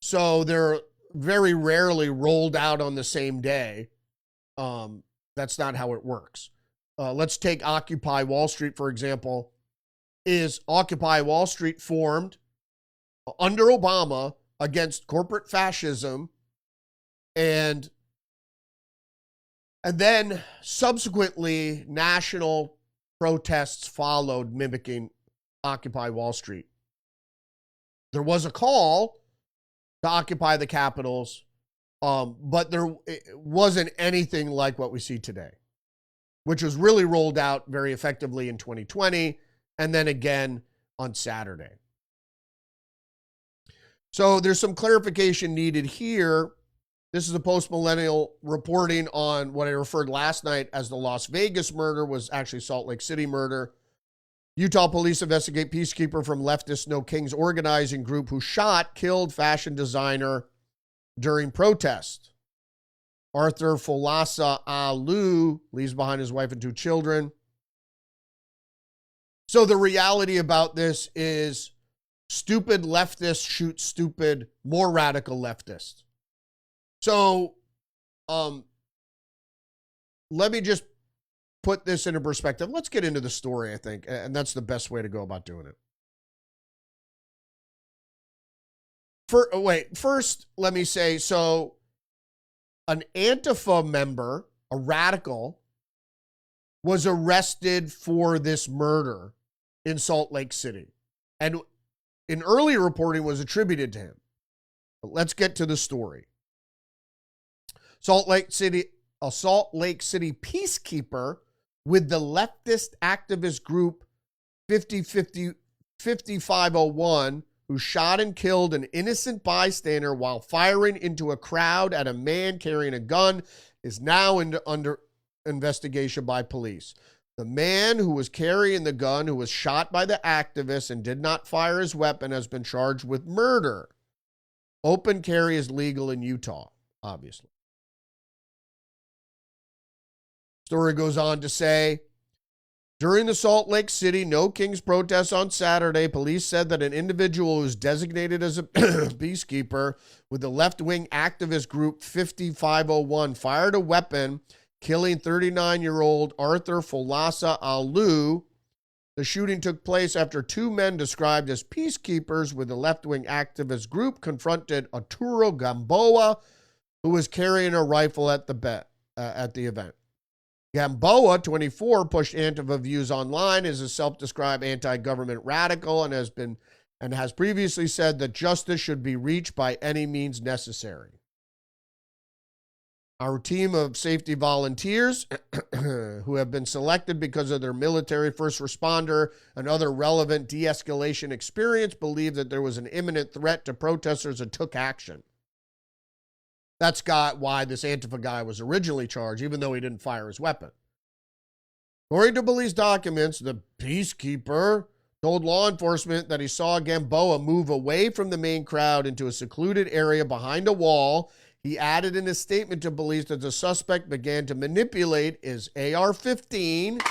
So they're very rarely rolled out on the same day. That's not how it works. Let's take Occupy Wall Street, for example. Is Occupy Wall Street formed under Obama against corporate fascism, and then subsequently national protests followed mimicking Occupy Wall Street. There was a call to occupy the capitals, but it wasn't anything like what we see today, which was really rolled out very effectively in 2020 and then again on Saturday. So there's some clarification needed here. This is a post-millennial reporting on what I referred last night as the Las Vegas murder was actually Salt Lake City murder. Utah police investigate peacekeeper from leftist No Kings organizing group who killed fashion designer during protest. Arthur Folasa Alu leaves behind his wife and 2 children. So the reality about this is stupid leftists shoot stupid, more radical leftists. So let me just put this into perspective. Let's get into the story, I think, and that's the best way to go about doing it. First, let me say, so an Antifa member, a radical, was arrested for this murder in Salt Lake City. And in earlier reporting was attributed to him. But let's get to the story. Salt Lake City peacekeeper with the leftist activist group 5501, who shot and killed an innocent bystander while firing into a crowd at a man carrying a gun, is now under investigation by police. The man who was carrying the gun, who was shot by the activist and did not fire his weapon, has been charged with murder. Open carry is legal in Utah, obviously. Story goes on to say, during the Salt Lake City No Kings protests on Saturday, police said that an individual who was designated as a peacekeeper with the left-wing activist group 5501 fired a weapon, killing 39-year-old Arthur Folasa Alu. The shooting took place after 2 men described as peacekeepers with the left-wing activist group confronted Arturo Gamboa, who was carrying a rifle at the event. Gamboa, 24, pushed Antifa views online as a self-described anti-government radical and has previously said that justice should be reached by any means necessary. Our team of safety volunteers who have been selected because of their military, first responder, and other relevant de-escalation experience believe that there was an imminent threat to protesters and took action. That's why this Antifa guy was originally charged, even though he didn't fire his weapon. According to police documents, the peacekeeper told law enforcement that he saw Gamboa move away from the main crowd into a secluded area behind a wall. He added in his statement to police that the suspect began to manipulate his AR-15.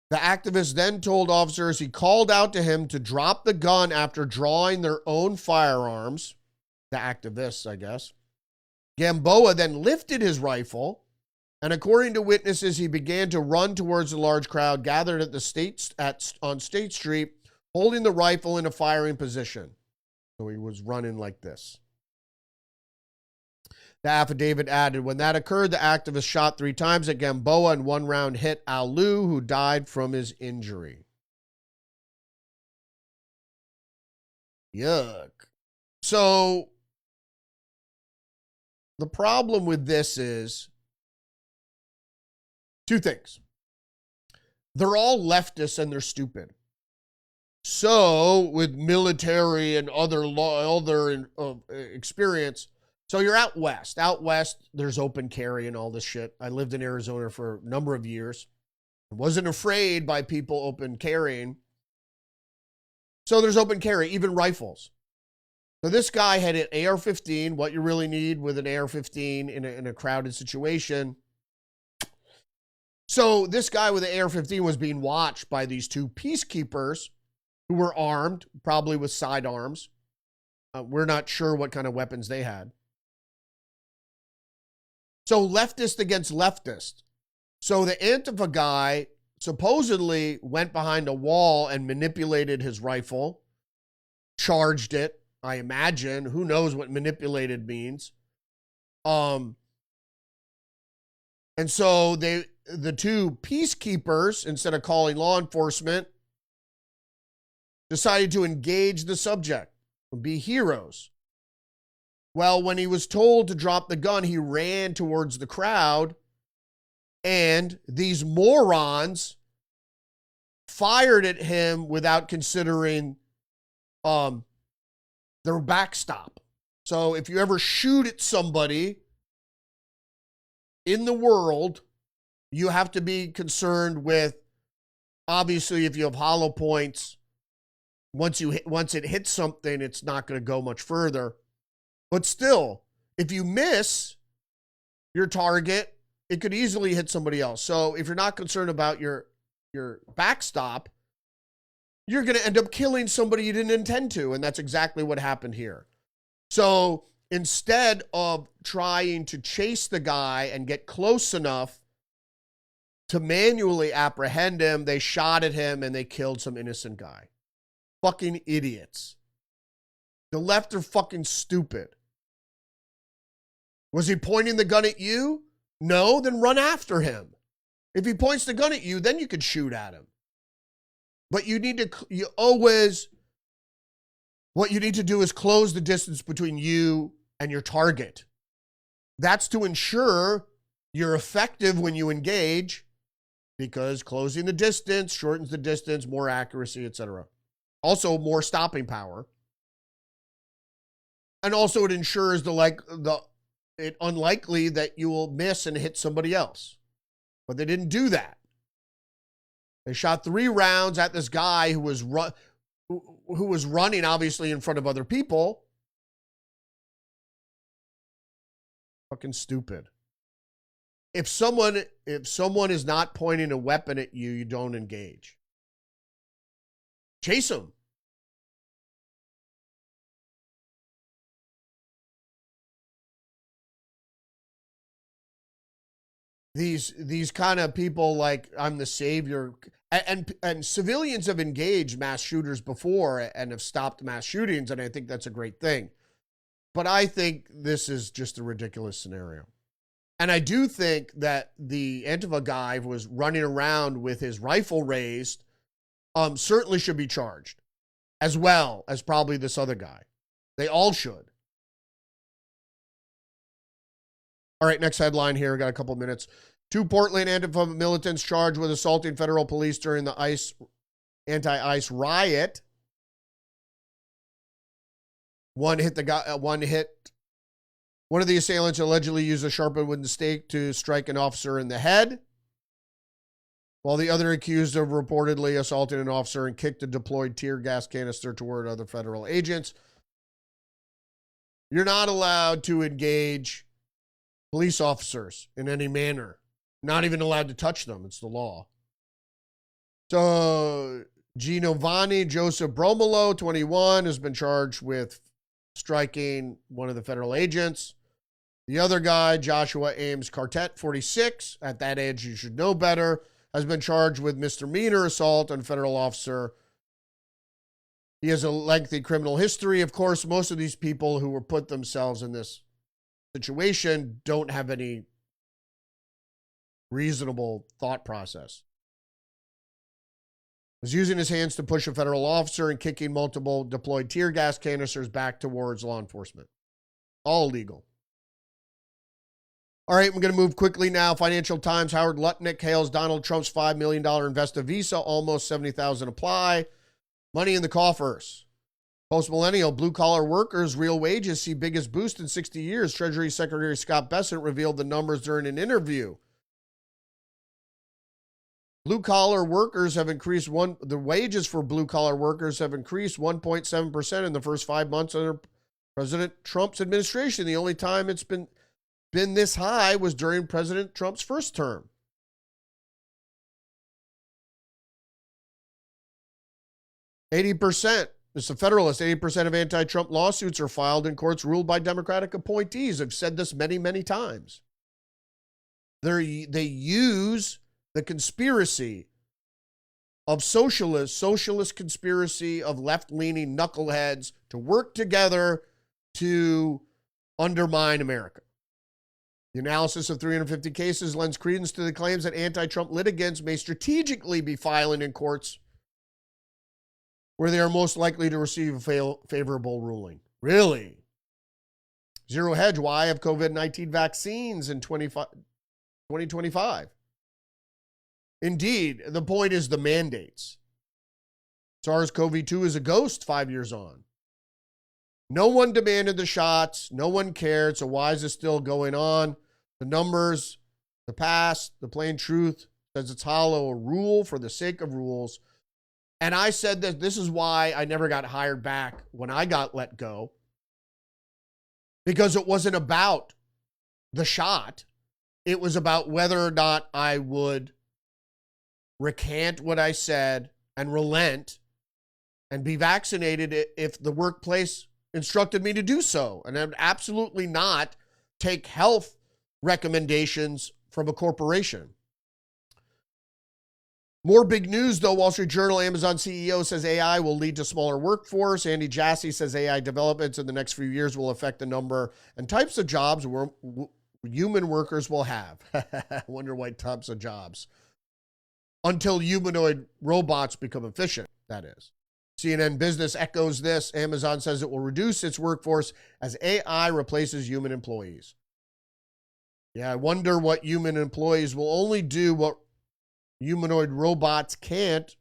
The activist then told officers he called out to him to drop the gun after drawing their own firearms. The activists, I guess. Gamboa then lifted his rifle, and according to witnesses, he began to run towards the large crowd gathered on State Street, holding the rifle in a firing position. So he was running like this. The affidavit added, when that occurred, the activist shot 3 times at Gamboa and 1 round hit Alu, who died from his injury. Yuck. So the problem with this is 2 things. They're all leftists and they're stupid. So with military and other experience, so you're out west. Out west, there's open carry and all this shit. I lived in Arizona for a number of years. I wasn't afraid by people open carrying. So there's open carry, even rifles. So this guy had an AR-15, what you really need with an AR-15 in a crowded situation. So this guy with the AR-15 was being watched by these 2 peacekeepers who were armed, probably with sidearms. We're not sure what kind of weapons they had. So leftist against leftist. So the Antifa guy supposedly went behind a wall and manipulated his rifle, charged it, I imagine. Who knows what manipulated means. And so the 2 peacekeepers, instead of calling law enforcement, decided to engage the subject and be heroes. Well, when he was told to drop the gun, he ran towards the crowd, and these morons fired at him without considering their backstop. So if you ever shoot at somebody in the world, you have to be concerned with, obviously, if you have hollow points, once it hits something, it's not going to go much further. But still, if you miss your target, it could easily hit somebody else. So if you're not concerned about your backstop, you're going to end up killing somebody you didn't intend to. And that's exactly what happened here. So instead of trying to chase the guy and get close enough to manually apprehend him, they shot at him and they killed some innocent guy. Fucking idiots. The left are fucking stupid. Was he pointing the gun at you? No, then run after him. If he points the gun at you, then you could shoot at him. But what you need to do is close the distance between you and your target. That's to ensure you're effective when you engage, because closing the distance shortens the distance, more accuracy, etc. Also, more stopping power. And also it ensures it's unlikely that you will miss and hit somebody else. But they didn't do that. They shot 3 rounds at this guy who was running, obviously, in front of other people. Fucking stupid. If someone is not pointing a weapon at you, you don't engage. Chase them. These kind of people like, I'm the savior, and civilians have engaged mass shooters before and have stopped mass shootings, and I think that's a great thing. But I think this is just a ridiculous scenario. And I do think that the Antifa guy who was running around with his rifle raised certainly should be charged, as well as probably this other guy. They all should. All right, next headline here. Got a couple minutes. 2 Portland Antifa militants charged with assaulting federal police during the anti-ICE riot. One of the assailants allegedly used a sharpened wooden stake to strike an officer in the head, while the other accused of reportedly assaulting an officer and kicked a deployed tear gas canister toward other federal agents. You're not allowed to engage police officers in any manner. Not even allowed to touch them. It's the law. So Giovanni Joseph Bromolo, 21, has been charged with striking one of the federal agents. The other guy, Joshua Ames Cartet, 46, at that age you should know better, has been charged with misdemeanor assault on a federal officer. He has a lengthy criminal history. Of course, most of these people who were put themselves in this situation don't have any reasonable thought process. Was using his hands to push a federal officer and kicking multiple deployed tear gas canisters back towards law enforcement. All legal. All right, we're going to move quickly now. Financial Times, Howard Lutnick hails Donald Trump's $5 million Investa Visa. Almost 70,000 apply. Money in the coffers. Post-millennial, blue-collar workers' real wages see biggest boost in 60 years. Treasury Secretary Scott Bessent revealed the numbers during an interview. Blue-collar workers have increased the wages for blue-collar workers have increased 1.7% in the first 5 months under President Trump's administration. The only time it's been this high was during President Trump's first term. "80%, it's a Federalist, 80% of anti-Trump lawsuits are filed in courts ruled by Democratic appointees. I've said this many, many times. They use the conspiracy of socialist conspiracy of left-leaning knuckleheads to work together to undermine America. The analysis of 350 cases lends credence to the claims that anti-Trump litigants may strategically be filing in courts where they are most likely to receive a favorable ruling." Really? Zero Hedge, why have COVID-19 vaccines in 2025? Indeed, the point is the mandates. SARS-CoV-2 is a ghost 5 years on. No one demanded the shots. No one cared. So why is this still going on? The numbers, the past, the plain truth says it's hollow, a rule for the sake of rules. And I said that this is why I never got hired back when I got let go. Because it wasn't about the shot. It was about whether or not I would recant what I said and relent and be vaccinated if the workplace instructed me to do so. And I would absolutely not take health recommendations from a corporation. More big news, though. Wall Street Journal, Amazon CEO says AI will lead to smaller workforce. Andy Jassy says AI developments in the next few years will affect the number and types of jobs where human workers will have. I wonder what types of jobs. Until humanoid robots become efficient, that is. CNN Business echoes this. Amazon says it will reduce its workforce as AI replaces human employees. Yeah, I wonder what human employees will only do what humanoid robots can't.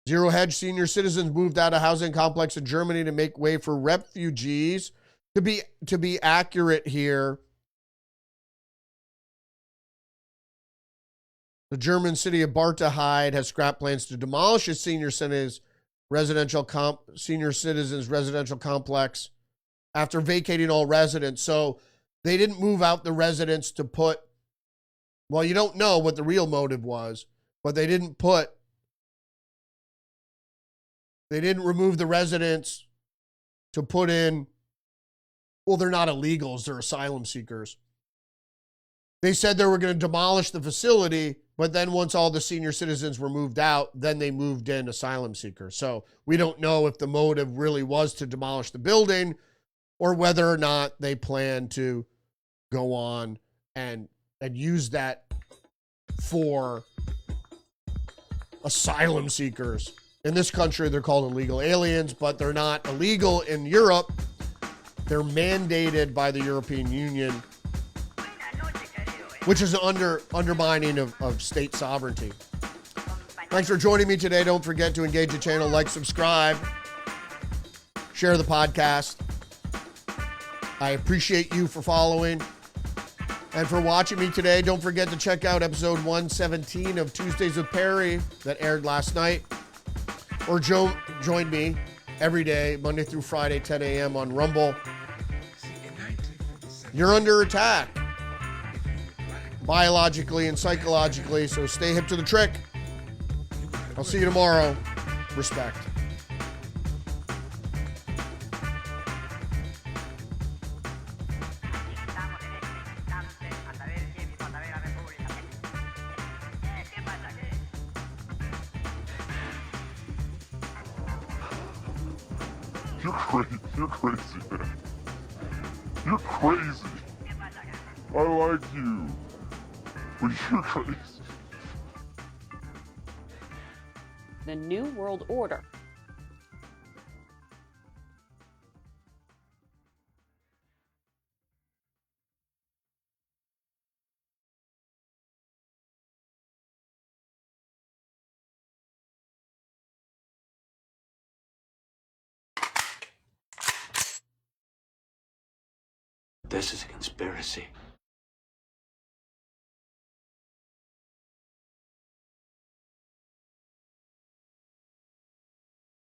Zero Hedge, senior citizens moved out of housing complex in Germany to make way for refugees. To be accurate here, the German city of Barteheid has scrapped plans to demolish its senior citizens residential complex after vacating all residents. So they didn't move out the residents to put, well, you don't know what the real motive was, but they didn't remove the residents to put in, well, they're not illegals, they're asylum seekers. They said they were going to demolish the facility, but then once all the senior citizens were moved out, then they moved in asylum seekers. So we don't know if the motive really was to demolish the building or whether or not they plan to go on and use that for asylum seekers. In this country, they're called illegal aliens, but they're not illegal in Europe. They're mandated by the European Union, which is an undermining of state sovereignty. Thanks for joining me today. Don't forget to engage the channel, like, subscribe, share the podcast. I appreciate you for following and for watching me today. Don't forget to check out episode 117 of Tuesdays with Perry that aired last night. Or join me every day, Monday through Friday, 10 a.m. on Rumble. You're under attack, biologically and psychologically, so stay hip to the trick. I'll see you tomorrow. Respect. You're crazy, man. You're crazy. I like you, but you're crazy. The New World Order. This is a conspiracy.